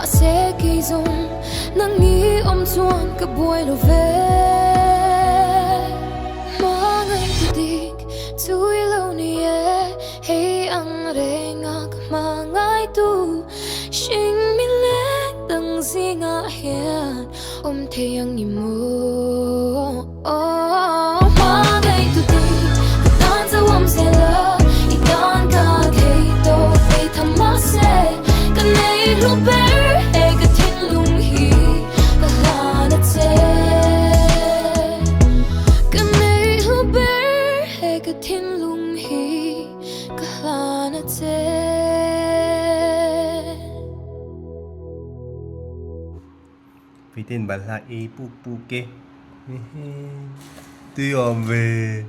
sẽ kỳ dùng nắng nghĩ ôm chuan cả buổi lo về Hmangaihtu Dik tui lâu nè hey ang reng Hmangaihtu Sinh mi lệ đằng gì ngã hian thấy ang imo Hmangaihtu Dik tan sa wam se la itan ka kay to ay thama se kanay luber ay katin lung hi kahana te kanay luber ay katin lung hi kahana te Vì tên bạn là e pu pu kê. Tuy ổn về